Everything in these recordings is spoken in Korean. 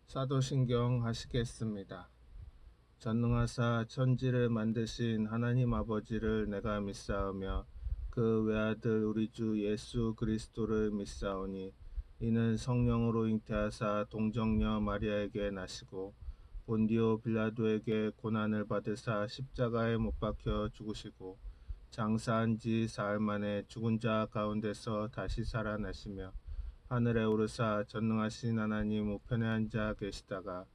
사도신경 하시겠습니다. 전능하사 천지를 만드신 하나님 아버지를 내가 믿사오며 그 외아들 우리 주 예수 그리스도를 믿사오니 이는 성령으로 잉태하사 동정녀 마리아에게 나시고 본디오 빌라도에게 고난을 받으사 십자가에 못 박혀 죽으시고 장사한 지 사흘 만에 죽은 자 가운데서 다시 살아나시며 하늘에 오르사 전능하신 하나님 우편에 앉아 계시다가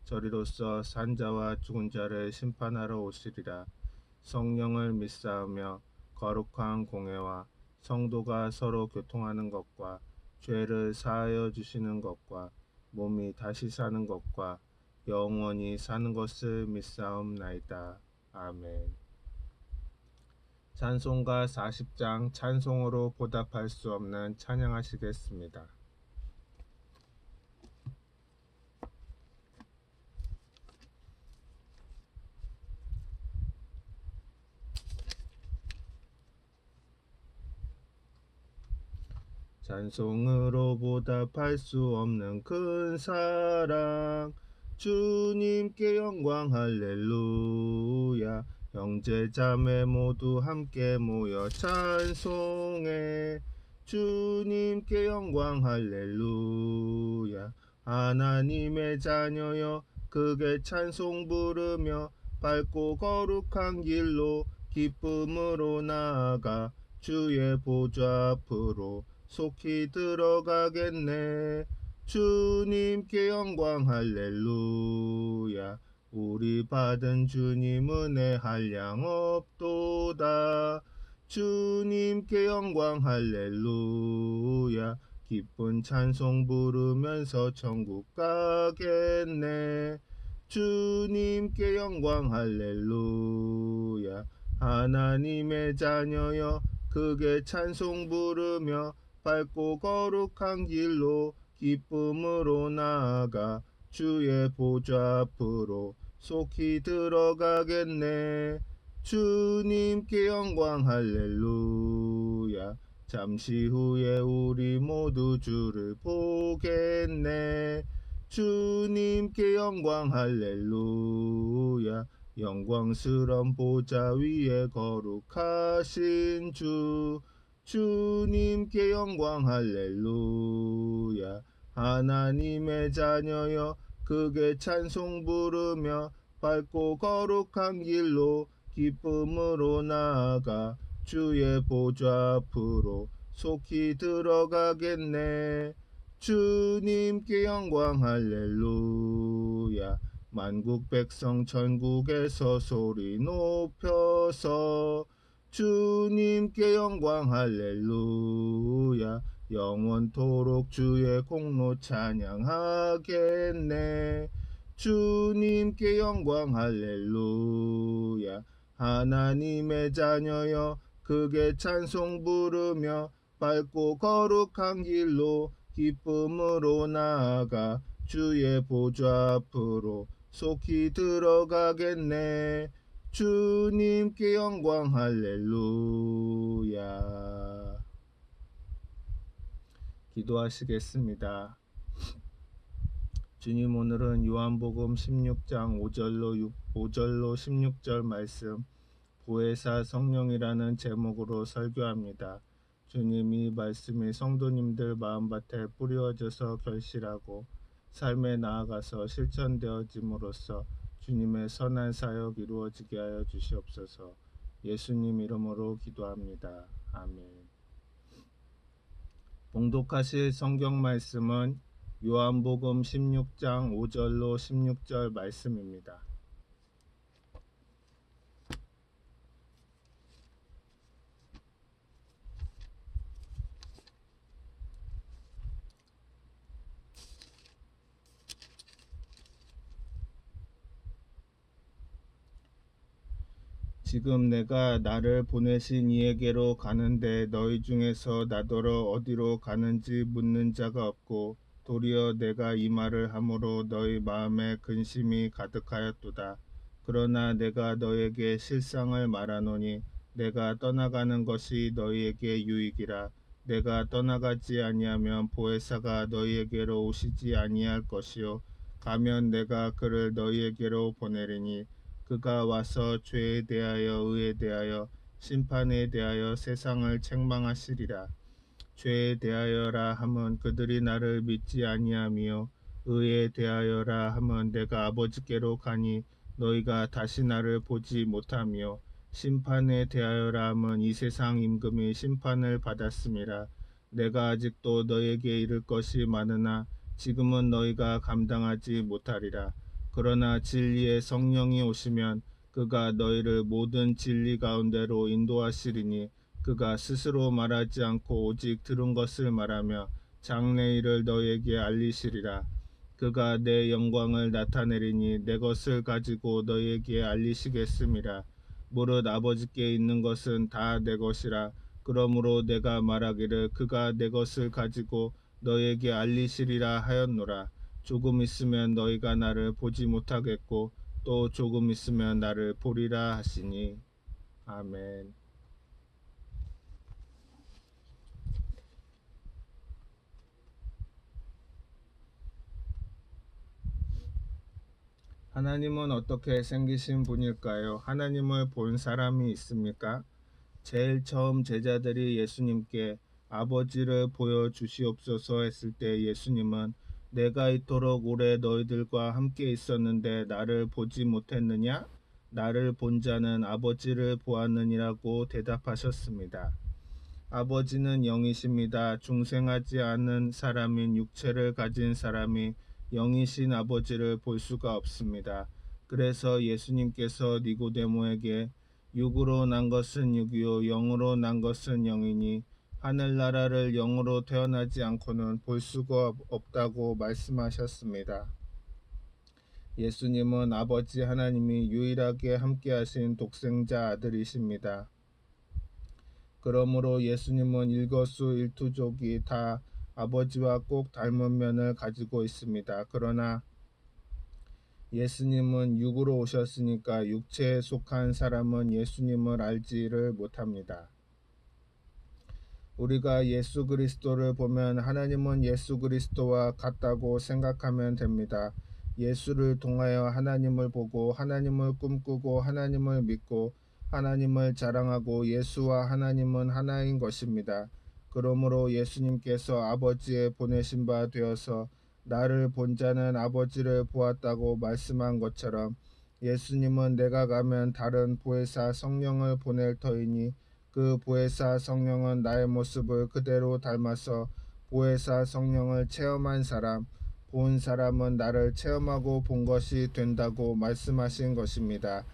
저리로서 산자와 죽은 자를 심판하러 오시리라. 성령을 믿사오며 거룩한 공회와 성도가 서로 교통하는 것과 죄를 사하여 주시는 것과 몸이 다시 사는 것과 영원히 사는 것을 믿사옵나이다. 아멘. 찬송가 40장 찬송으로 보답할 수 없는 찬양하시겠습니다. 찬송으로 보답할 수 없는 큰 사랑 주님께 영광 할렐루야. 형제 자매 모두 함께 모여 찬송해 주님께 영광 할렐루야. 하나님의 자녀여 크게 찬송 부르며 밝고 거룩한 길로 기쁨으로 나아가 주의 보좌 앞으로 속히 들어가겠네. 주님께 영광 할렐루야. 우리 받은 주님 은혜 한량 없도다. 주님께 영광 할렐루야. 기쁜 찬송 부르면서 천국 가겠네. 주님께 영광 할렐루야. 하나님의 자녀여 크게 찬송 부르며 밝고 거룩한 길로 기쁨으로 나아가 주의 보좌 앞으로 속히 들어가겠네. 주님께 영광 할렐루야. 잠시 후에 우리 모두 주를 보겠네. 주님께 영광 할렐루야. 영광스런 보좌 위에 거룩하신 주 주님께 영광 할렐루야. 하나님의 자녀여 크게 찬송 부르며 밝고 거룩한 길로 기쁨으로 나아가 주의 보좌 앞으로 속히 들어가겠네. 주님께 영광 할렐루야. 만국 백성 천국에서 소리 높여서 주님께 영광 할렐루야. 영원토록 주의 공로 찬양하겠네. 주님께 영광 할렐루야. 하나님의 자녀여 크게 찬송 부르며 밝고 거룩한 길로 기쁨으로 나아가 주의 보좌 앞으로 속히 들어가겠네. 주님께 영광 할렐루야. 기도하시겠습니다. 주님, 오늘은 요한복음 16장 5절로 16절 말씀 보혜사 성령이라는 제목으로 설교합니다. 주님, 이 말씀이 성도님들 마음밭에 뿌려져서 결실하고 삶에 나아가서 실천되어짐으로써 주님의 선한 사역 이루어지게 하여 주시옵소서. 예수님 이름으로 기도합니다. 아멘. 봉독하실 성경 말씀은 요한복음 16장 5절로 16절 말씀입니다. 지금 내가 나를 보내신 이에게로 가는데 너희 중에서 나더러 어디로 가는지 묻는 자가 없고 도리어 내가 이 말을 함으로 너희 마음에 근심이 가득하였도다. 그러나 내가 너에게 실상을 말하노니 내가 떠나가는 것이 너희에게 유익이라. 내가 떠나가지 아니하면 보혜사가 너희에게로 오시지 아니할 것이요 가면 내가 그를 너희에게로 보내리니 그가 와서 죄에 대하여 의에 대하여 심판에 대하여 세상을 책망하시리라. 죄에 대하여라 함은 그들이 나를 믿지 아니하며 의에 대하여라 함은 내가 아버지께로 가니 너희가 다시 나를 보지 못하며 심판에 대하여라 함은 이 세상 임금이 심판을 받았음이라. 내가 아직도 너희에게 이를 것이 많으나 지금은 너희가 감당하지 못하리라. 그러나 진리의 성령이 오시면 그가 너희를 모든 진리 가운데로 인도하시리니 그가 스스로 말하지 않고 오직 들은 것을 말하며 장래일을 너희에게 알리시리라. 그가 내 영광을 나타내리니 내 것을 가지고 너희에게 알리시겠음이라. 무릇 아버지께 있는 것은 다 내 것이라. 그러므로 내가 말하기를 그가 내 것을 가지고 너희에게 알리시리라 하였노라. 조금 있으면 너희가 나를 보지 못하겠고 또 조금 있으면 나를 보리라 하시니. 아멘. 하나님은 어떻게 생기신 분일까요? 하나님을 본 사람이 있습니까? 제일 처음 제자들이 예수님께 아버지를 보여주시옵소서 했을 때 예수님은 내가 이토록 오래 너희들과 함께 있었는데 나를 보지 못했느냐? 나를 본 자는 아버지를 보았느니라고 대답하셨습니다. 아버지는 영이십니다. 중생하지 않은 사람인 육체를 가진 사람이 영이신 아버지를 볼 수가 없습니다. 그래서 예수님께서 니고데모에게 육으로 난 것은 육이요 영으로 난 것은 영이니 하늘나라를 영으로 태어나지 않고는 볼 수가 없다고 말씀하셨습니다. 예수님은 아버지 하나님이 유일하게 함께하신 독생자 아들이십니다. 그러므로 예수님은 일거수일투족이 다 아버지와 꼭 닮은 면을 가지고 있습니다. 그러나 예수님은 육으로 오셨으니까 육체에 속한 사람은 예수님을 알지를 못합니다. 우리가 예수 그리스도를 보면 하나님은 예수 그리스도와 같다고 생각하면 됩니다. 예수를 통하여 하나님을 보고 하나님을 꿈꾸고 하나님을 믿고 하나님을 자랑하고 예수와 하나님은 하나인 것입니다. 그러므로 예수님께서 아버지의 보내신 바 되어서 나를 본 자는 아버지를 보았다고 말씀한 것처럼 예수님은 내가 가면 다른 보혜사 성령을 보낼 터이니 그 보혜사 성령은 나의 모습을 그대로 닮아서 보혜사 성령을 체험한 사람, 본 사람은 나를 체험하고 본 것이 된다고 말씀하신 것입니다.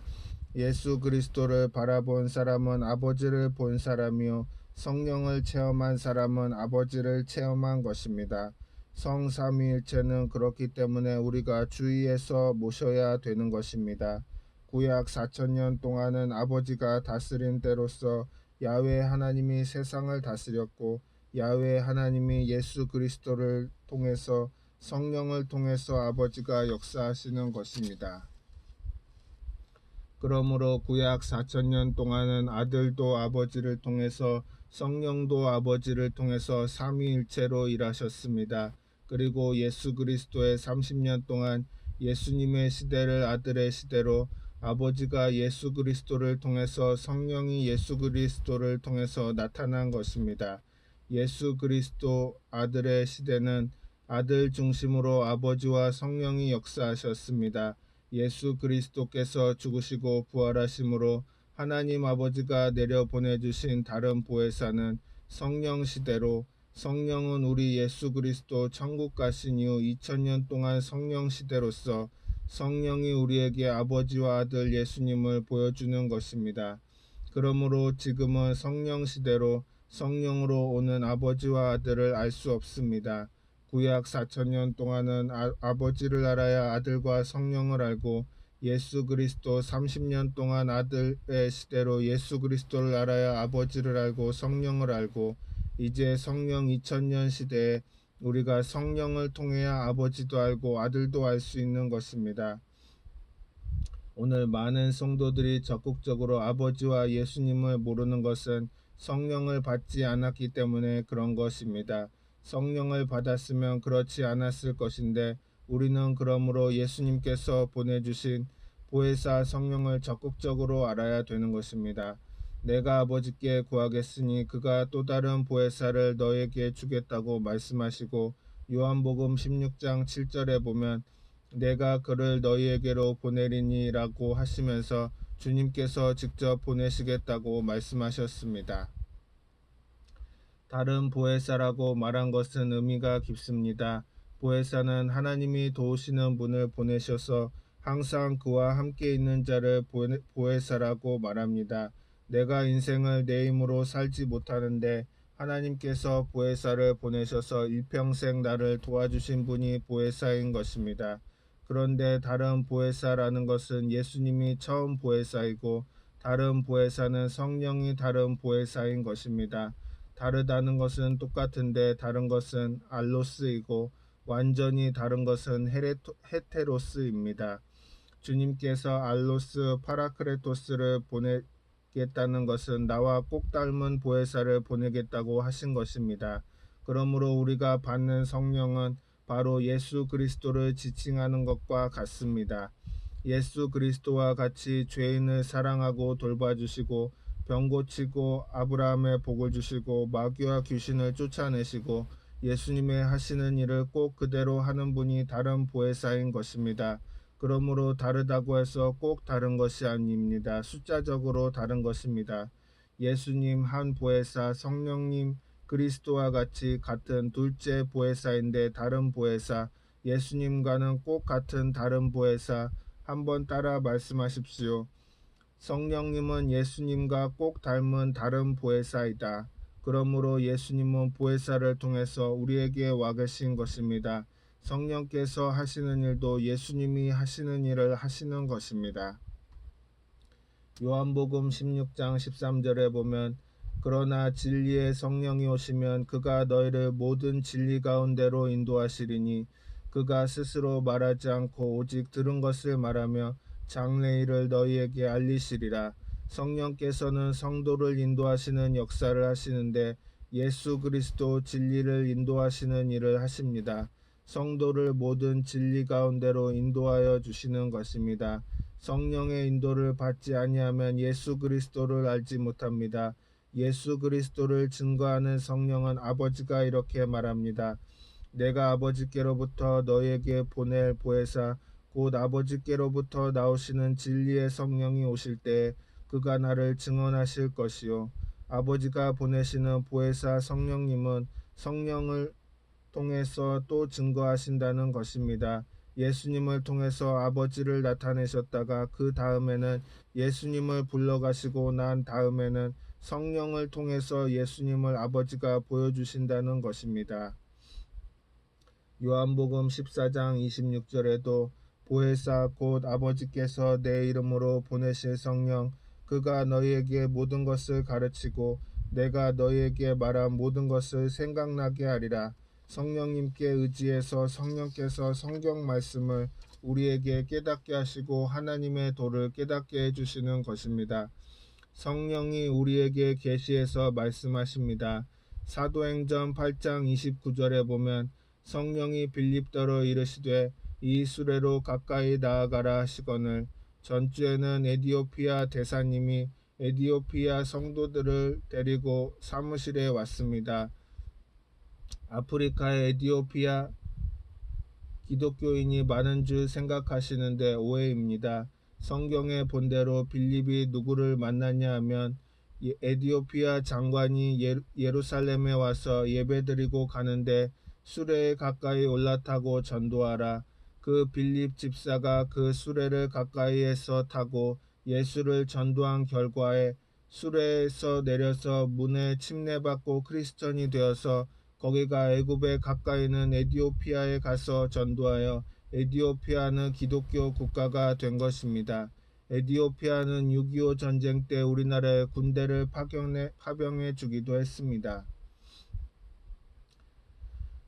예수 그리스도를 바라본 사람은 아버지를 본 사람이요 성령을 체험한 사람은 아버지를 체험한 것입니다. 성삼위일체는 그렇기 때문에 우리가 주의해서 모셔야 되는 것입니다. 구약 4,000년 동안은 아버지가 다스린 때로서 야훼 하나님이 세상을 다스렸고 야훼 하나님이 예수 그리스도를 통해서 성령을 통해서 아버지가 역사하시는 것입니다. 그러므로 구약 4,000년 동안은 아들도 아버지를 통해서 성령도 아버지를 통해서 삼위일체로 일하셨습니다. 그리고 예수 그리스도의 30년 동안 예수님의 시대를 아들의 시대로 아버지가 예수 그리스도를 통해서 성령이 예수 그리스도를 통해서 나타난 것입니다. 예수 그리스도 아들의 시대는 아들 중심으로 아버지와 성령이 역사하셨습니다. 예수 그리스도께서 죽으시고 부활하심으로 하나님 아버지가 내려 보내주신 다른 보혜사는 성령 시대로 성령은 우리 예수 그리스도 천국 가신 이후 2000년 동안 성령 시대로서 성령이 우리에게 아버지와 아들 예수님을 보여주는 것입니다. 그러므로 지금은 성령 시대로 성령으로 오는 아버지와 아들을 알 수 없습니다. 구약 4,000년 동안은 아버지를 알아야 아들과 성령을 알고 예수 그리스도 30년 동안 아들의 시대로 예수 그리스도를 알아야 아버지를 알고 성령을 알고 이제 성령 2000년 시대에 우리가 성령을 통해야 아버지도 알고 아들도 알 수 있는 것입니다. 오늘 많은 성도들이 적극적으로 아버지와 예수님을 모르는 것은 성령을 받지 않았기 때문에 그런 것입니다. 성령을 받았으면 그렇지 않았을 것인데 우리는 그러므로 예수님께서 보내주신 보혜사 성령을 적극적으로 알아야 되는 것입니다. 내가 아버지께 구하겠으니 그가 또 다른 보혜사를 너에게 주겠다고 말씀하시고 요한복음 16장 7절에 보면 내가 그를 너희에게로 보내리니 라고 하시면서 주님께서 직접 보내시겠다고 말씀하셨습니다. 다른 보혜사라고 말한 것은 의미가 깊습니다. 보혜사는 하나님이 도우시는 분을 보내셔서 항상 그와 함께 있는 자를 보혜사라고 말합니다. 내가 인생을 내 힘으로 살지 못하는데 하나님께서 보혜사를 보내셔서 일평생 나를 도와주신 분이 보혜사인 것입니다. 그런데 다른 보혜사라는 것은 예수님이 처음 보혜사이고 다른 보혜사는 성령이 다른 보혜사인 것입니다. 다르다는 것은 똑같은데 다른 것은 알로스이고 완전히 다른 것은 헤테로스입니다. 주님께서 알로스 파라크레토스를 보내겠다는 것은 나와 꼭 닮은 보혜사를 보내겠다고 하신 것입니다. 그러므로 우리가 받는 성령은 바로 예수 그리스도를 지칭하는 것과 같습니다. 예수 그리스도와 같이 죄인을 사랑하고 돌봐주시고 병 고치고 아브라함의 복을 주시고 마귀와 귀신을 쫓아내시고 예수님의 하시는 일을 꼭 그대로 하는 분이 다른 보혜사인 것입니다. 그러므로 다르다고 해서 꼭 다른 것이 아닙니다. 숫자적으로 다른 것입니다. 예수님 한 보혜사, 성령님 그리스도와 같이 같은 둘째 보혜사인데 다른 보혜사, 예수님과는 꼭 같은 다른 보혜사, 한번 따라 말씀하십시오. 성령님은 예수님과 꼭 닮은 다른 보혜사이다. 그러므로 예수님은 보혜사를 통해서 우리에게 와 계신 것입니다. 성령께서 하시는 일도 예수님이 하시는 일을 하시는 것입니다. 요한복음 16장 13절에 보면 그러나 진리의 성령이 오시면 그가 너희를 모든 진리 가운데로 인도하시리니 그가 스스로 말하지 않고 오직 들은 것을 말하며 장래일을 너희에게 알리시리라. 성령께서는 성도를 인도하시는 역사를 하시는데 예수 그리스도 진리를 인도하시는 일을 하십니다. 성도를 모든 진리 가운데로 인도하여 주시는 것입니다. 성령의 인도를 받지 아니하면 예수 그리스도를 알지 못합니다. 예수 그리스도를 증거하는 성령은 아버지가 이렇게 말합니다. 내가 아버지께로부터 너희에게 보낼 보혜사 곧 아버지께로부터 나오시는 진리의 성령이 오실 때에 그가 나를 증언하실 것이요 아버지가 보내시는 보혜사 성령님은 성령을 통해서 또 증거하신다는 것입니다. 예수님을 통해서 아버지를 나타내셨다가 그 다음에는 예수님을 불러가시고 난 다음에는 성령을 통해서 예수님을 아버지가 보여주신다는 것입니다. 요한복음 14장 26절에도 보혜사 곧 아버지께서 내 이름으로 보내실 성령 그가 너희에게 모든 것을 가르치고 내가 너희에게 말한 모든 것을 생각나게 하리라. 성령님께 의지해서 성령께서 성경 말씀을 우리에게 깨닫게 하시고 하나님의 도를 깨닫게 해주시는 것입니다. 성령이 우리에게 계시해서 말씀하십니다. 사도행전 8장 29절에 보면 성령이 빌립더로 이르시되 이 수레로 가까이 나아가라 하시거늘 전주에는 에디오피아 대사님이 에디오피아 성도들을 데리고 사무실에 왔습니다. 아프리카의 에디오피아 기독교인이 많은 줄 생각하시는데 오해입니다. 성경의 본대로 빌립이 누구를 만났냐 하면 에디오피아 장관이 예루살렘에 와서 예배드리고 가는데 수레에 가까이 올라타고 전도하라. 그 빌립 집사가 그 수레를 가까이에서 타고 예수를 전도한 결과에 수레에서 내려서 문에 침례받고 크리스천이 되어서 거기가 애굽에 가까이 있는 에디오피아에 가서 전도하여 에디오피아는 기독교 국가가 된 것입니다. 에디오피아는 6.25 전쟁 때 우리나라에 군대를 파병해 주기도 했습니다.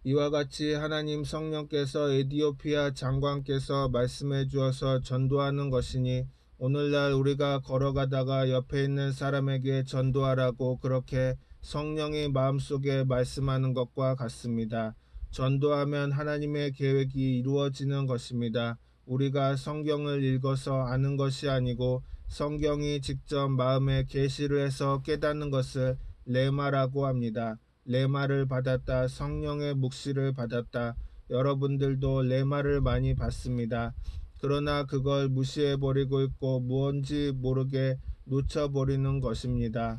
이와 같이 하나님 성령께서 에디오피아 장관께서 말씀해 주어서 전도하는 것이니 오늘날 우리가 걸어가다가 옆에 있는 사람에게 전도하라고 그렇게 성령이 마음속에 말씀하는 것과 같습니다. 전도하면 하나님의 계획이 이루어지는 것입니다. 우리가 성경을 읽어서 아는 것이 아니고 성경이 직접 마음에 계시를 해서 깨닫는 것을 레마라고 합니다. 레마를 받았다. 성령의 묵시를 받았다. 여러분들도 레마를 많이 받습니다. 그러나 그걸 무시해버리고 있고 무언지 모르게 놓쳐버리는 것입니다.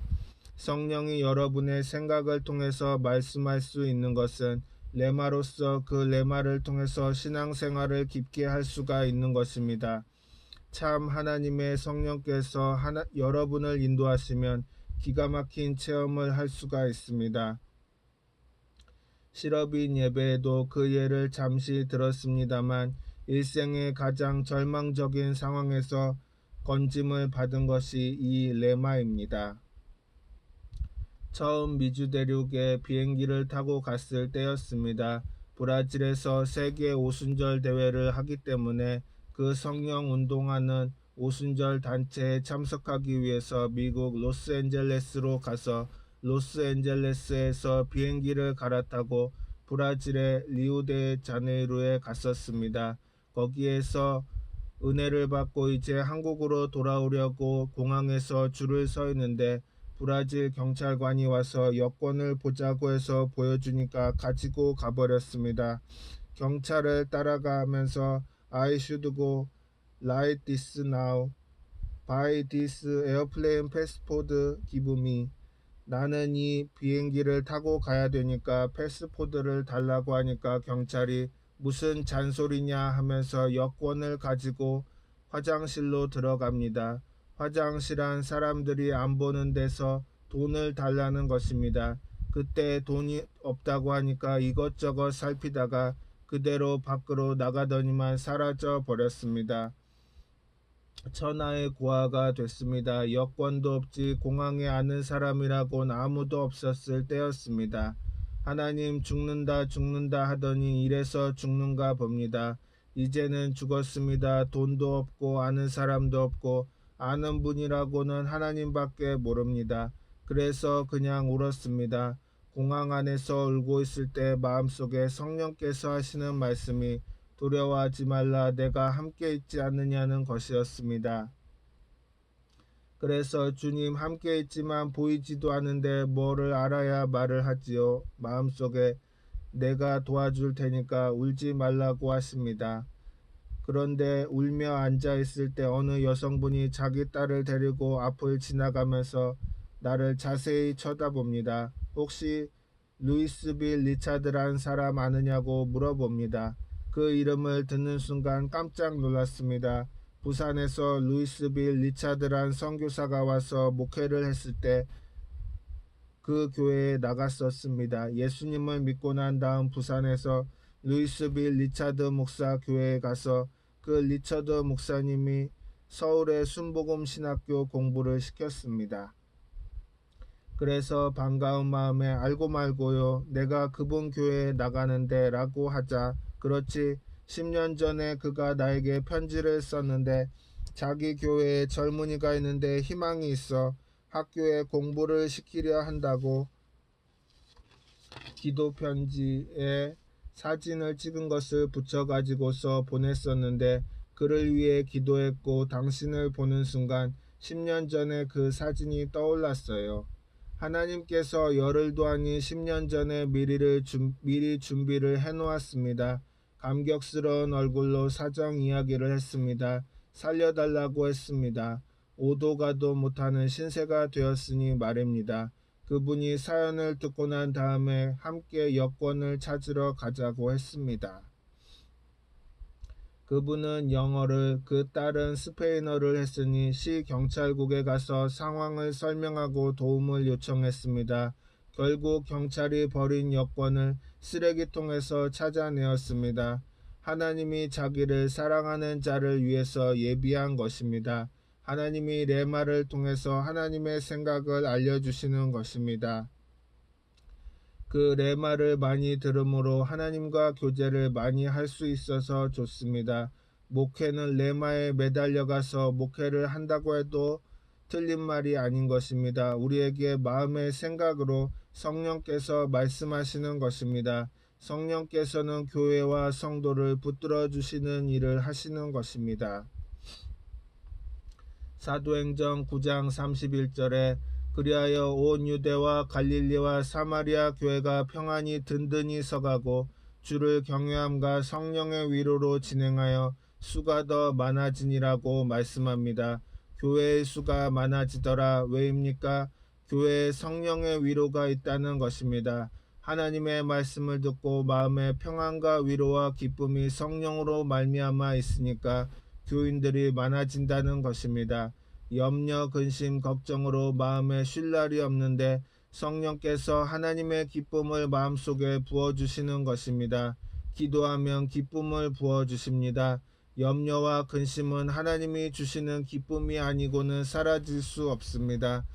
성령이 여러분의 생각을 통해서 말씀할 수 있는 것은 레마로서 그 레마를 통해서 신앙생활을 깊게 할 수가 있는 것입니다. 참 하나님의 성령께서 여러분을 인도하시면 기가 막힌 체험을 할 수가 있습니다. 실업인 예배에도 그 예를 잠시 들었습니다만 일생의 가장 절망적인 상황에서 건짐을 받은 것이 이 레마입니다. 처음 미주 대륙에 비행기를 타고 갔을 때였습니다. 브라질에서 세계 오순절 대회를 하기 때문에 그 성령 운동하는 오순절 단체에 참석하기 위해서 미국 로스앤젤레스로 가서 로스앤젤레스에서 비행기를 갈아타고 브라질의 리우데자네이루에 갔었습니다. 거기에서 은혜를 받고 이제 한국으로 돌아오려고 공항에서 줄을 서 있는데 브라질 경찰관이 와서 여권을 보자고 해서 보여주니까 가지고 가버렸습니다. 경찰을 따라가면서 I should go like this now. Buy this airplane passport give me. 나는 이 비행기를 타고 가야 되니까 패스포드를 달라고 하니까 경찰이 무슨 잔소리냐 하면서 여권을 가지고 화장실로 들어갑니다. 화장실 안 사람들이 안 보는 데서 돈을 달라는 것입니다. 그때 돈이 없다고 하니까 이것저것 살피다가 그대로 밖으로 나가더니만 사라져 버렸습니다. 천하의 고아가 됐습니다. 여권도 없지 공항에 아는 사람이라고는 아무도 없었을 때였습니다. 하나님 죽는다 하더니 이래서 죽는가 봅니다. 이제는 죽었습니다. 돈도 없고 아는 사람도 없고 아는 분이라고는 하나님밖에 모릅니다. 그래서 그냥 울었습니다. 공항 안에서 울고 있을 때 마음속에 성령께서 하시는 말씀이 두려워하지 말라 내가 함께 있지 않느냐는 것이었습니다. 그래서 주님 함께 있지만 보이지도 않는데 뭐를 알아야 말을 하지요. 마음속에 내가 도와줄 테니까 울지 말라고 하십니다. 그런데 울며 앉아 있을 때 어느 여성분이 자기 딸을 데리고 앞을 지나가면서 나를 자세히 쳐다봅니다. 혹시 루이스 빌 리차드란 사람 아느냐고 물어봅니다. 그 이름을 듣는 순간 깜짝 놀랐습니다. 부산에서 루이스 빌 리차드란 선교사가 와서 목회를 했을 때 그 교회에 나갔었습니다. 예수님을 믿고 난 다음 부산에서 루이스 빌 리차드 목사 교회에 가서 그 리처드 목사님이 서울의 순복음 신학교 공부를 시켰습니다. 그래서 반가운 마음에 알고 말고요. 내가 그분 교회에 나가는데 라고 하자 그렇지 10년 전에 그가 나에게 편지를 썼는데 자기 교회에 젊은이가 있는데 희망이 있어 학교에 공부를 시키려 한다고 기도 편지에 사진을 찍은 것을 붙여가지고서 보냈었는데 그를 위해 기도했고 당신을 보는 순간 10년 전에 그 사진이 떠올랐어요. 하나님께서 열흘도 아닌 10년 전에 미리 준비를 해놓았습니다. 감격스러운 얼굴로 사정 이야기를 했습니다. 살려달라고 했습니다. 오도 가도 못하는 신세가 되었으니 말입니다. 그분이 사연을 듣고 난 다음에 함께 여권을 찾으러 가자고 했습니다. 그분은 영어를, 그 딸은 스페인어를 했으니 시 경찰국에 가서 상황을 설명하고 도움을 요청했습니다. 결국 경찰이 버린 여권을 쓰레기통에서 찾아내었습니다. 하나님이 자기를 사랑하는 자를 위해서 예비한 것입니다. 하나님이 레마를 통해서 하나님의 생각을 알려주시는 것입니다. 그 레마를 많이 들음으로 하나님과 교제를 많이 할 수 있어서 좋습니다. 목회는 레마에 매달려가서 목회를 한다고 해도 틀린 말이 아닌 것입니다. 우리에게 마음의 생각으로 성령께서 말씀하시는 것입니다. 성령께서는 교회와 성도를 붙들어 주시는 일을 하시는 것입니다. 사도행전 9장 31절에 그리하여 온 유대와 갈릴리와 사마리아 교회가 평안히 든든히 서가고 주를 경외함과 성령의 위로로 진행하여 수가 더 많아지니라고 말씀합니다. 교회의 수가 많아지더라. 왜입니까? 교회에 성령의 위로가 있다는 것입니다. 하나님의 말씀을 듣고 마음의 평안과 위로와 기쁨이 성령으로 말미암아 있으니까 교인들이 많아진다는 것입니다. 염려, 근심, 걱정으로 마음에 쉴 날이 없는데 성령께서 하나님의 기쁨을 마음속에 부어주시는 것입니다. 기도하면 기쁨을 부어주십니다. 염려와 근심은 하나님이 주시는 기쁨이 아니고는 사라질 수 없습니다.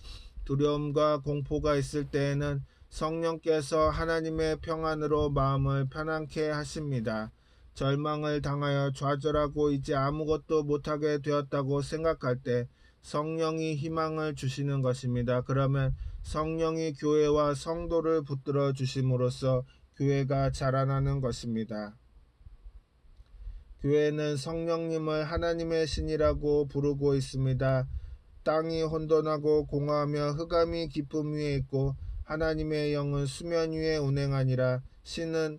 두려움과 공포가 있을 때에는 성령께서 하나님의 평안으로 마음을 편안케 하십니다. 절망을 당하여 좌절하고 이제 아무것도 못하게 되었다고 생각할 때 성령이 희망을 주시는 것입니다. 그러면 성령이 교회와 성도를 붙들어 주심으로써 교회가 자라나는 것입니다. 교회는 성령님을 하나님의 신이라고 부르고 있습니다. 땅이 혼돈하고 공허하며 흑암이 깊음 위에 있고 하나님의 영은 수면 위에 운행하니라. 신은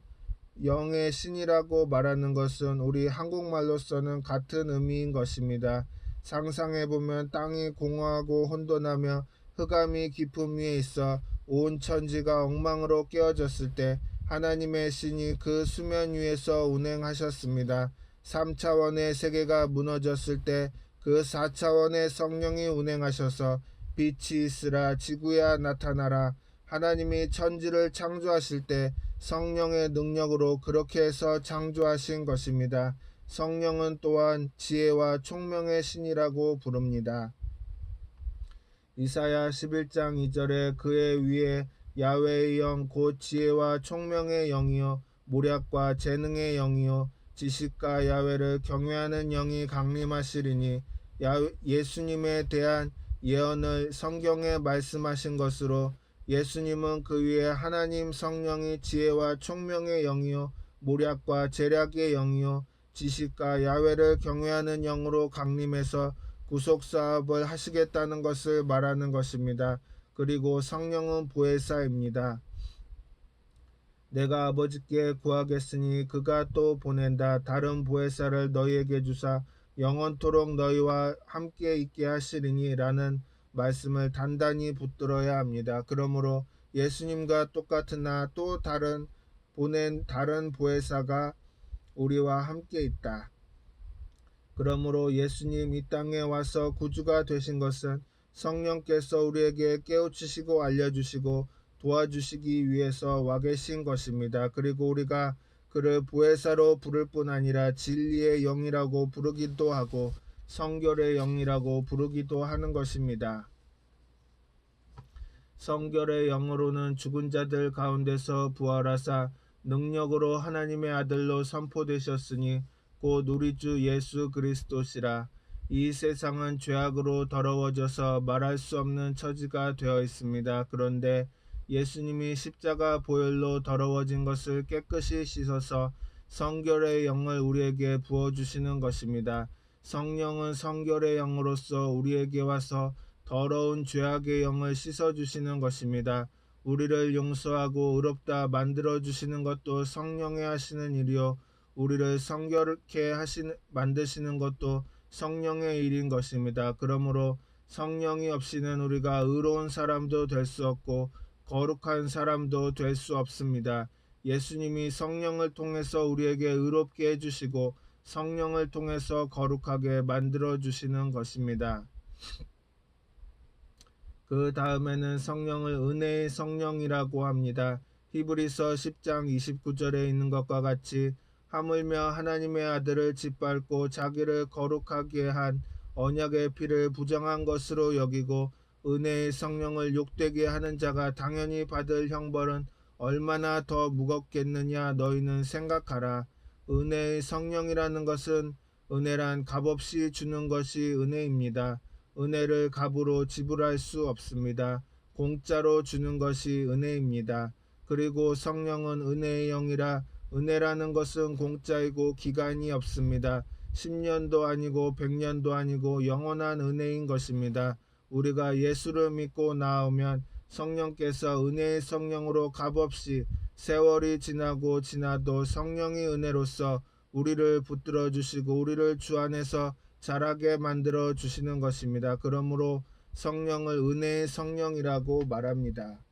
영의 신이라고 말하는 것은 우리 한국말로서는 같은 의미인 것입니다. 상상해보면 땅이 공허하고 혼돈하며 흑암이 깊음 위에 있어 온 천지가 엉망으로 깨어졌을 때 하나님의 신이 그 수면 위에서 운행하셨습니다. 3차원의 세계가 무너졌을 때 그 4차원의 성령이 운행하셔서 빛이 있으라 지구야 나타나라. 하나님이 천지를 창조하실 때 성령의 능력으로 그렇게 해서 창조하신 것입니다. 성령은 또한 지혜와 총명의 신이라고 부릅니다. 이사야 11장 2절에 그의 위에 야훼의 영 곧 지혜와 총명의 영이요 모략과 재능의 영이요 지식과 야훼를 경외하는 영이 강림하시리니 예수님에 대한 예언을 성경에 말씀하신 것으로 예수님은 그 위에 하나님 성령이 지혜와 총명의 영이요 모략과 재략의 영이요 지식과 야훼를 경외하는 영으로 강림해서 구속사업을 하시겠다는 것을 말하는 것입니다. 그리고 성령은 보혜사입니다. 내가 아버지께 구하겠으니 그가 또 보낸다. 다른 보혜사를 너희에게 주사 영원토록 너희와 함께 있게 하시리니 라는 말씀을 단단히 붙들어야 합니다. 그러므로 예수님과 똑같으나 또 보낸 다른 보혜사가 우리와 함께 있다. 그러므로 예수님 이 땅에 와서 구주가 되신 것은 성령께서 우리에게 깨우치시고 알려주시고 도와주시기 위해서 와 계신 것입니다. 그리고 우리가 그를 보혜사로 부를 뿐 아니라 진리의 영이라고 부르기도 하고 성결의 영이라고 부르기도 하는 것입니다. 성결의 영으로는 죽은 자들 가운데서 부활하사 능력으로 하나님의 아들로 선포되셨으니 곧 우리 주 예수 그리스도시라. 이 세상은 죄악으로 더러워져서 말할 수 없는 처지가 되어 있습니다. 그런데 예수님이 십자가 보혈로 더러워진 것을 깨끗이 씻어서 성결의 영을 우리에게 부어주시는 것입니다. 성령은 성결의 영으로서 우리에게 와서 더러운 죄악의 영을 씻어주시는 것입니다. 우리를 용서하고 의롭다 만들어주시는 것도 성령이 하시는 일이요 우리를 성결케 만드시는 것도 성령의 일인 것입니다. 그러므로 성령이 없이는 우리가 의로운 사람도 될 수 없고 거룩한 사람도 될 수 없습니다. 예수님이 성령을 통해서 우리에게 의롭게 해주시고 성령을 통해서 거룩하게 만들어 주시는 것입니다. 그 다음에는 성령을 은혜의 성령이라고 합니다. 히브리서 10장 29절에 있는 것과 같이 하물며 하나님의 아들을 짓밟고 자기를 거룩하게 한 언약의 피를 부정한 것으로 여기고 은혜의 성령을 욕되게 하는 자가 당연히 받을 형벌은 얼마나 더 무겁겠느냐 너희는 생각하라. 은혜의 성령이라는 것은 은혜란 값없이 주는 것이 은혜입니다. 은혜를 값으로 지불할 수 없습니다. 공짜로 주는 것이 은혜입니다. 그리고 성령은 은혜의 영이라. 은혜라는 것은 공짜이고 기간이 없습니다. 10년도 아니고 100년도 아니고 영원한 은혜인 것입니다. 우리가 예수를 믿고 나오면 성령께서 은혜의 성령으로 값없이 세월이 지나고 지나도 성령의 은혜로서 우리를 붙들어 주시고 우리를 주 안에서 자라게 만들어 주시는 것입니다. 그러므로 성령을 은혜의 성령이라고 말합니다.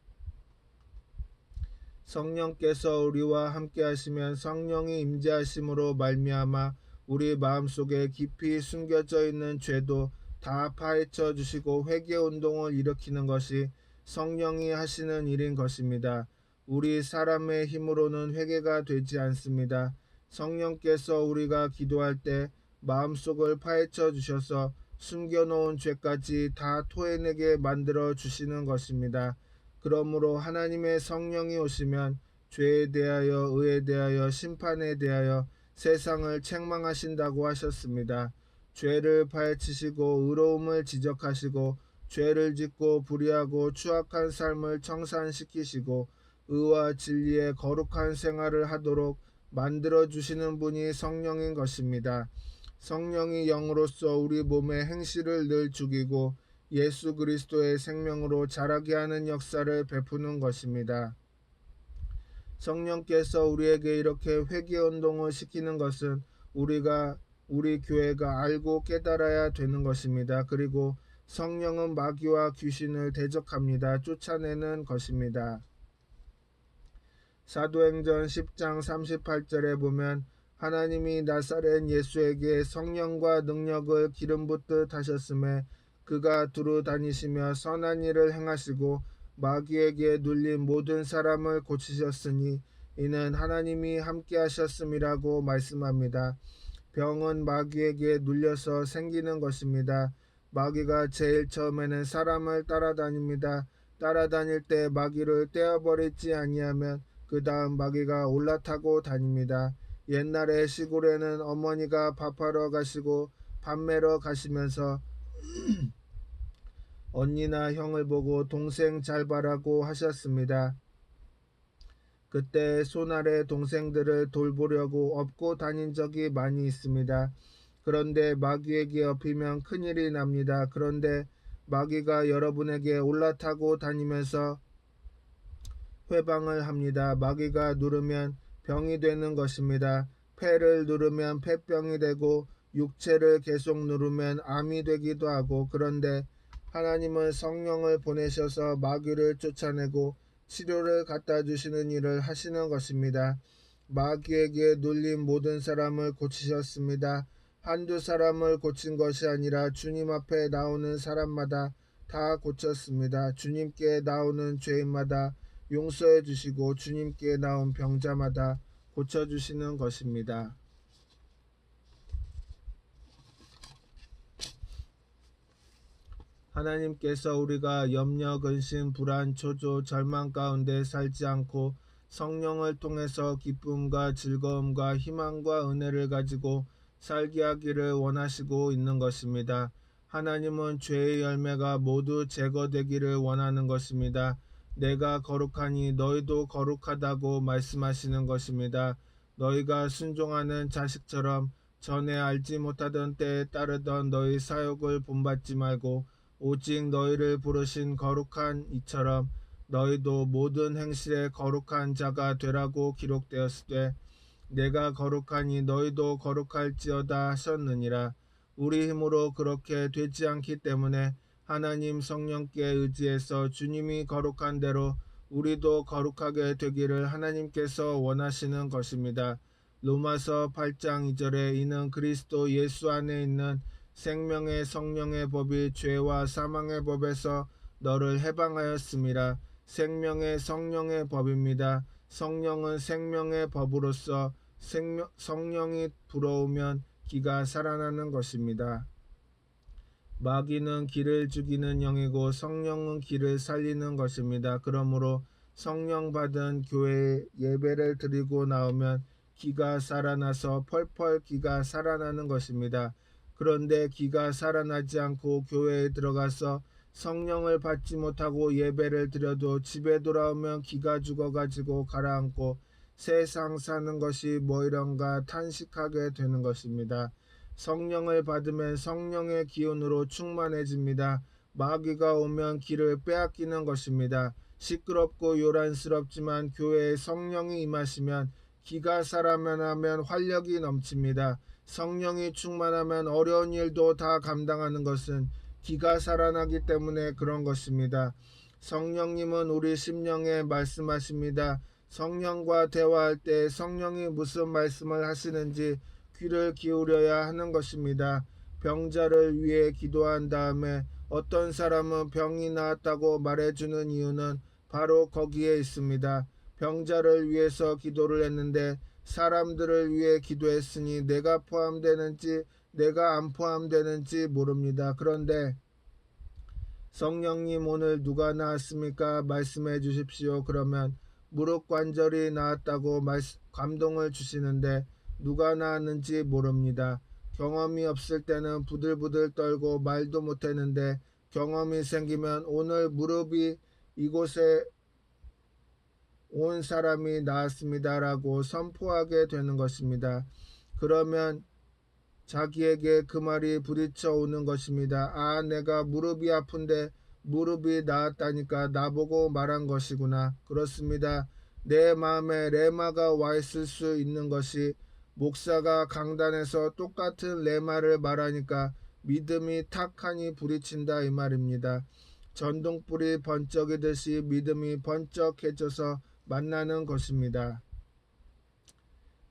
성령께서 우리와 함께 하시면 성령이 임재하심으로 말미암아 우리 마음속에 깊이 숨겨져 있는 죄도 다 파헤쳐 주시고 회개 운동을 일으키는 것이 성령이 하시는 일인 것입니다. 우리 사람의 힘으로는 회개가 되지 않습니다. 성령께서 우리가 기도할 때 마음속을 파헤쳐 주셔서 숨겨놓은 죄까지 다 토해내게 만들어 주시는 것입니다. 그러므로 하나님의 성령이 오시면 죄에 대하여, 의에 대하여, 심판에 대하여 세상을 책망하신다고 하셨습니다. 죄를 파헤치시고 의로움을 지적하시고 죄를 짓고 불의하고 추악한 삶을 청산시키시고 의와 진리의 거룩한 생활을 하도록 만들어 주시는 분이 성령인 것입니다. 성령이 영으로서 우리 몸의 행실을 늘 죽이고 예수 그리스도의 생명으로 자라게 하는 역사를 베푸는 것입니다. 성령께서 우리에게 이렇게 회개 운동을 시키는 것은 우리 교회가 알고 깨달아야 되는 것입니다. 그리고 성령은 마귀와 귀신을 대적합니다. 쫓아내는 것입니다. 사도행전 10장 38절에 보면 하나님이 나사렛 예수에게 성령과 능력을 기름 붓듯 하셨음에 그가 두루 다니시며 선한 일을 행하시고 마귀에게 눌린 모든 사람을 고치셨으니 이는 하나님이 함께 하셨음이라고 말씀합니다. 병은 마귀에게 눌려서 생기는 것입니다. 마귀가 제일 처음에는 사람을 따라다닙니다. 따라다닐 때 마귀를 떼어버리지 아니하면 그 다음 마귀가 올라타고 다닙니다. 옛날에 시골에는 어머니가 밥하러 가시고 밥 매러 가시면서 언니나 형을 보고 동생 잘 봐라고 하셨습니다. 그때 손아래 동생들을 돌보려고 업고 다닌 적이 많이 있습니다. 그런데 마귀에게 업히면 큰일이 납니다. 그런데 마귀가 여러분에게 올라타고 다니면서 회방을 합니다. 마귀가 누르면 병이 되는 것입니다. 폐를 누르면 폐병이 되고 육체를 계속 누르면 암이 되기도 하고 그런데 하나님은 성령을 보내셔서 마귀를 쫓아내고 치료를 갖다 주시는 일을 하시는 것입니다. 마귀에게 눌린 모든 사람을 고치셨습니다. 한두 사람을 고친 것이 아니라 주님 앞에 나오는 사람마다 다 고쳤습니다. 주님께 나오는 죄인마다 용서해 주시고 주님께 나온 병자마다 고쳐주시는 것입니다. 하나님께서 우리가 염려, 근심, 불안, 초조, 절망 가운데 살지 않고 성령을 통해서 기쁨과 즐거움과 희망과 은혜를 가지고 살게 하기를 원하시고 있는 것입니다. 하나님은 죄의 열매가 모두 제거되기를 원하는 것입니다. 내가 거룩하니 너희도 거룩하다고 말씀하시는 것입니다. 너희가 순종하는 자식처럼 전에 알지 못하던 때에 따르던 너희 사욕을 본받지 말고 오직 너희를 부르신 거룩한 이처럼 너희도 모든 행실에 거룩한 자가 되라고 기록되었으되 내가 거룩하니 너희도 거룩할지어다 하셨느니라. 우리 힘으로 그렇게 되지 않기 때문에 하나님 성령께 의지해서 주님이 거룩한 대로 우리도 거룩하게 되기를 하나님께서 원하시는 것입니다. 로마서 8장 2절에 이는 그리스도 예수 안에 있는 생명의 성령의 법이 죄와 사망의 법에서 너를 해방하였음이라. 생명의 성령의 법입니다. 성령은 생명의 법으로서 성령이 불어오면 기가 살아나는 것입니다. 마귀는 기를 죽이는 영이고 성령은 기를 살리는 것입니다. 그러므로 성령 받은 교회에 예배를 드리고 나오면 기가 살아나서 펄펄 기가 살아나는 것입니다. 그런데 기가 살아나지 않고 교회에 들어가서 성령을 받지 못하고 예배를 드려도 집에 돌아오면 기가 죽어가지고 가라앉고 세상 사는 것이 뭐 이런가 탄식하게 되는 것입니다. 성령을 받으면 성령의 기운으로 충만해집니다. 마귀가 오면 기를 빼앗기는 것입니다. 시끄럽고 요란스럽지만 교회에 성령이 임하시면 기가 살아나면 활력이 넘칩니다. 성령이 충만하면 어려운 일도 다 감당하는 것은 기가 살아나기 때문에 그런 것입니다. 성령님은 우리 심령에 말씀하십니다. 성령과 대화할 때 성령이 무슨 말씀을 하시는지 귀를 기울여야 하는 것입니다. 병자를 위해 기도한 다음에 어떤 사람은 병이 나았다고 말해주는 이유는 바로 거기에 있습니다. 병자를 위해서 기도를 했는데 사람들을 위해 기도했으니 내가 포함되는지 내가 안 포함되는지 모릅니다. 그런데 성령님 오늘 누가 나았습니까? 말씀해 주십시오. 그러면 무릎 관절이 나았다고 감동을 주시는데 누가 나았는지 모릅니다. 경험이 없을 때는 부들부들 떨고 말도 못했는데 경험이 생기면 오늘 무릎이 이곳에 온 사람이 나았습니다라고 선포하게 되는 것입니다. 그러면 자기에게 그 말이 부딪혀 오는 것입니다. 아, 내가 무릎이 아픈데 무릎이 나았다니까 나보고 말한 것이구나. 그렇습니다. 내 마음에 레마가 와 있을 수 있는 것이 목사가 강단에서 똑같은 레마를 말하니까 믿음이 탁하니 부딪힌다 이 말입니다. 전동불이 번쩍이듯이 믿음이 번쩍해져서 만나는 것입니다.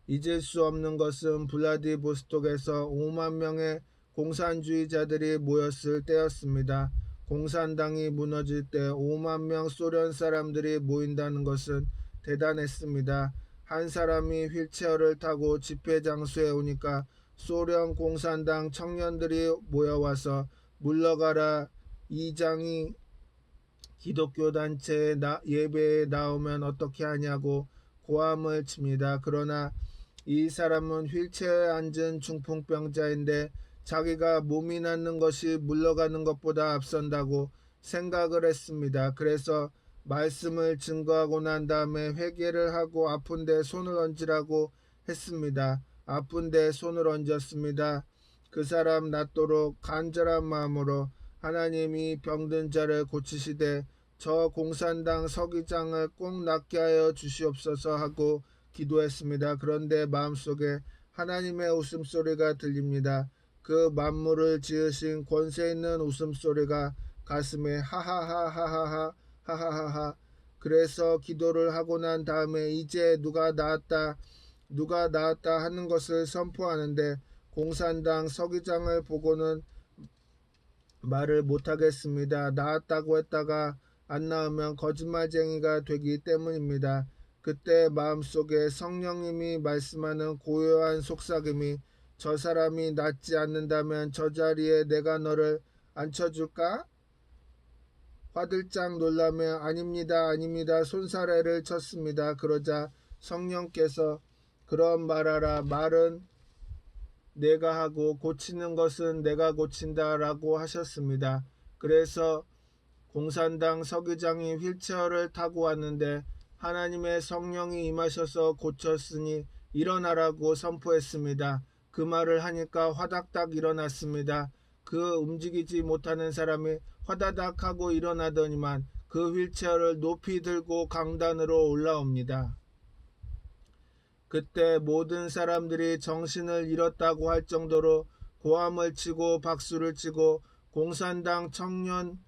잊을 수 없는 것은 블라디보스톡에서 5만 명의 공산주의자들이 모였을 때였습니다. 공산당이 무너질 때 5만 명 소련 사람들이 모인다는 것은 대단했습니다. 한 사람이 휠체어를 타고 집회 장소에 오니까 소련 공산당 청년들이 모여와서 물러가라, 이장이 기독교 단체에 예배에 나오면 어떻게 하냐고 고함을 칩니다. 그러나 이 사람은 휠체어에 앉은 중풍병자인데 자기가 몸이 낫는 것이 물러가는 것보다 앞선다고 생각을 했습니다. 그래서 말씀을 증거하고 난 다음에 회개를 하고 아픈데 손을 얹으라고 했습니다. 아픈데 손을 얹었습니다. 그 사람 낫도록 간절한 마음으로 하나님이 병든 자를 고치시되 저 공산당 서기장을 꼭 낫게 하여 주시옵소서 하고 기도했습니다. 그런데 마음속에 하나님의 웃음소리가 들립니다. 그 만물을 지으신 권세 있는 웃음소리가 가슴에 하하하하하하 하하하하. 그래서 기도를 하고 난 다음에 이제 누가 나았다 하는 것을 선포하는데 공산당 서기장을 보고는 말을 못하겠습니다. 나았다고 했다가 안 나으면 거짓말쟁이가 되기 때문입니다. 그때 마음속에 성령님이 말씀하는 고요한 속삭임이 저 사람이 낫지 않는다면 저 자리에 내가 너를 앉혀줄까? 화들짝 놀라며 아닙니다 손사래를 쳤습니다. 그러자 성령께서 그런 말하라, 말은 내가 하고 고치는 것은 내가 고친다 라고 하셨습니다. 그래서 공산당 서기장이 휠체어를 타고 왔는데 하나님의 성령이 임하셔서 고쳤으니 일어나라고 선포했습니다. 그 말을 하니까 화닥닥 일어났습니다. 그 움직이지 못하는 사람이 화다닥 하고 일어나더니만 그 휠체어를 높이 들고 강단으로 올라옵니다. 그때 모든 사람들이 정신을 잃었다고 할 정도로 고함을 치고 박수를 치고 공산당 청년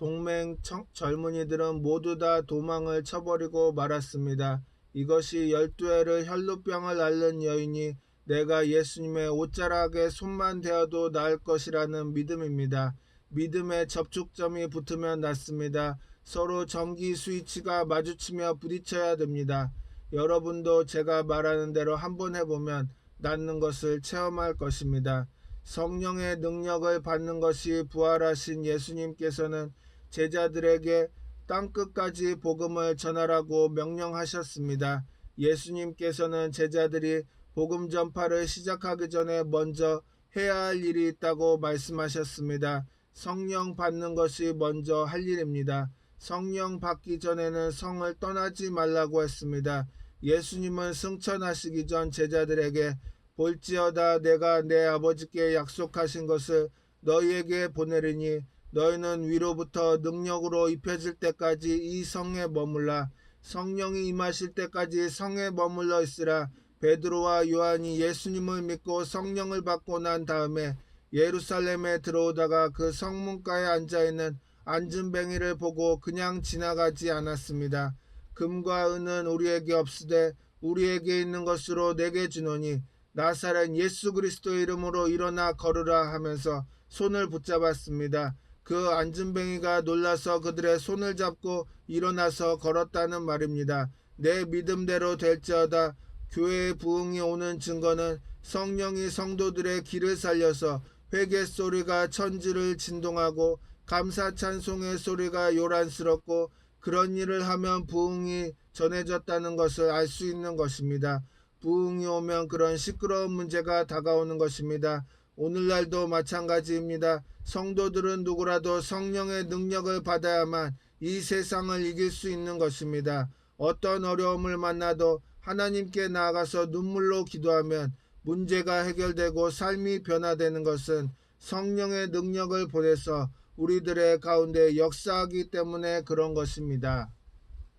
동맹 젊은이들은 모두 다 도망을 쳐버리고 말았습니다. 이것이 12해를 혈루병을 앓는 여인이 내가 예수님의 옷자락에 손만 대어도 나을 것이라는 믿음입니다. 믿음의 접촉점이 붙으면 낫습니다. 서로 전기 스위치가 마주치며 부딪혀야 됩니다. 여러분도 제가 말하는 대로 한번 해보면 낫는 것을 체험할 것입니다. 성령의 능력을 받는 것이 부활하신 예수님께서는 제자들에게 땅끝까지 복음을 전하라고 명령하셨습니다. 예수님께서는 제자들이 복음 전파를 시작하기 전에 먼저 해야 할 일이 있다고 말씀하셨습니다. 성령 받는 것이 먼저 할 일입니다. 성령 받기 전에는 성을 떠나지 말라고 했습니다. 예수님은 승천하시기 전 제자들에게 볼지어다 내가 내 아버지께 약속하신 것을 너희에게 보내리니 너희는 위로부터 능력으로 입혀질 때까지 이 성에 머물라. 성령이 임하실 때까지 성에 머물러 있으라. 베드로와 요한이 예수님을 믿고 성령을 받고 난 다음에 예루살렘에 들어오다가 그 성문가에 앉아있는 안진뱅이를 보고 그냥 지나가지 않았습니다. 금과 은은 우리에게 없으되 우리에게 있는 것으로 내게 주노니 나사렛 예수 그리스도의 이름으로 일어나 걸으라 하면서 손을 붙잡았습니다. 그 안진뱅이가 놀라서 그들의 손을 잡고 일어나서 걸었다는 말입니다. 내 믿음대로 될지어다. 교회의 부흥이 오는 증거는 성령이 성도들의 길을 살려서 회개 소리가 천지를 진동하고 감사 찬송의 소리가 요란스럽고 그런 일을 하면 부흥이 전해졌다는 것을 알 수 있는 것입니다. 부흥이 오면 그런 시끄러운 문제가 다가오는 것입니다. 오늘날도 마찬가지입니다. 성도들은 누구라도 성령의 능력을 받아야만 이 세상을 이길 수 있는 것입니다. 어떤 어려움을 만나도 하나님께 나아가서 눈물로 기도하면 문제가 해결되고 삶이 변화되는 것은 성령의 능력을 보내서 우리들의 가운데 역사하기 때문에 그런 것입니다.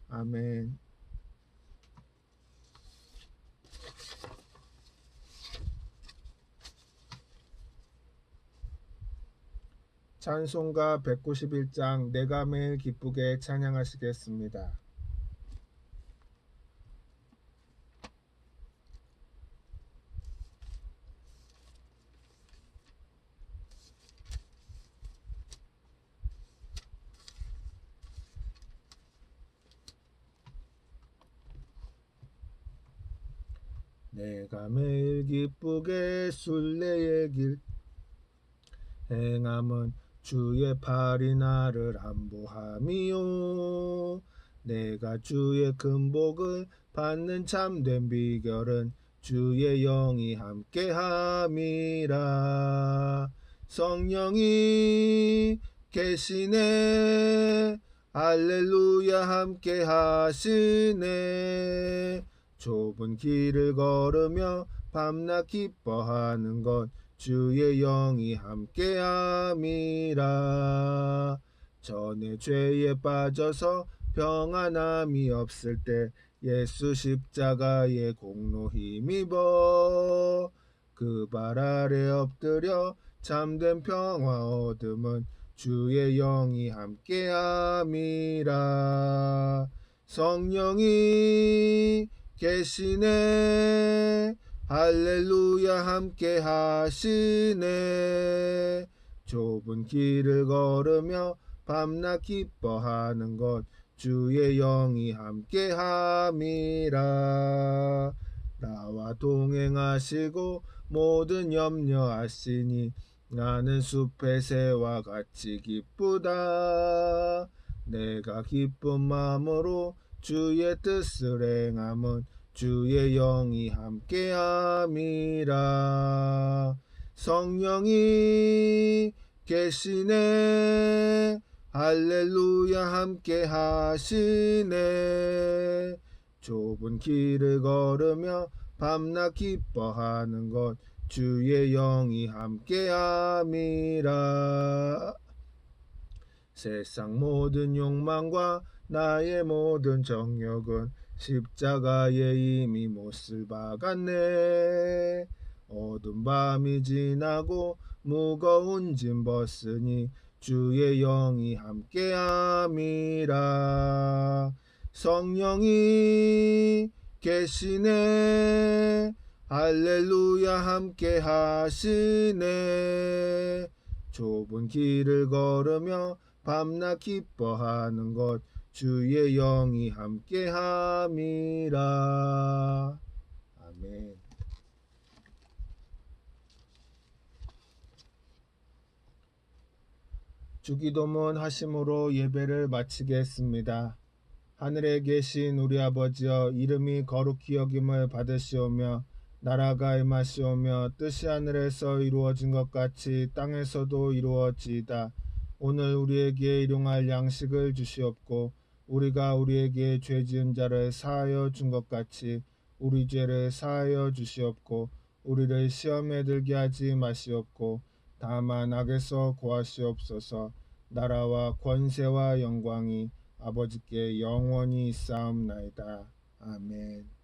아멘. 찬송가 191장 내가 매일 기쁘게 찬양하시겠습니다. 내가 매일 기쁘게 순례의 길 행함은 주의 팔이 나를 안보함이요. 내가 주의 큰 복을 받는 참된 비결은 주의 영이 함께함이라. 성령이 계시네 할렐루야 함께하시네. 좁은 길을 걸으며 밤낮 기뻐하는 것 주의 영이 함께함이라. 전에 죄에 빠져서 평안함이 없을 때 예수 십자가의 공로 힘입어 그 발 아래 엎드려 참된 평화 얻음은 주의 영이 함께함이라. 성령이 계시네 할렐루야 함께하시네. 좁은 길을 걸으며 밤낮 기뻐하는 것 주의 영이 함께함이라. 나와 동행하시고 모든 염려하시니 나는 숲의 새와 같이 기쁘다. 내가 기쁜 마음으로 주의 뜻을 행함은 주의 영이 함께함이라. 성령이 계시네 할렐루야 함께하시네. 좁은 길을 걸으며 밤낮 기뻐하는 것 주의 영이 함께함이라. 세상 모든 욕망과 나의 모든 정욕은 십자가에 이미 못을 박았네. 어두운 밤이 지나고 무거운 짐 벗으니 주의 영이 함께함이라. 성령이 계시네 할렐루야 함께하시네. 좁은 길을 걸으며 밤낮 기뻐하는 것 주의 영이 함께함이라. 아멘. 주기도문 하심으로 예배를 마치겠습니다. 하늘에 계신 우리 아버지여 이름이 거룩히 여김을 받으시오며 나라가 임하시오며 뜻이 하늘에서 이루어진 것 같이 땅에서도 이루어지이다. 오늘 우리에게 일용할 양식을 주시옵고 우리가 우리에게 죄 지은 자를 사하여 준 것 같이 우리 죄를 사하여 주시옵고 우리를 시험에 들게 하지 마시옵고 다만 악에서 구하시옵소서. 나라와 권세와 영광이 아버지께 영원히 있사옵나이다. 아멘.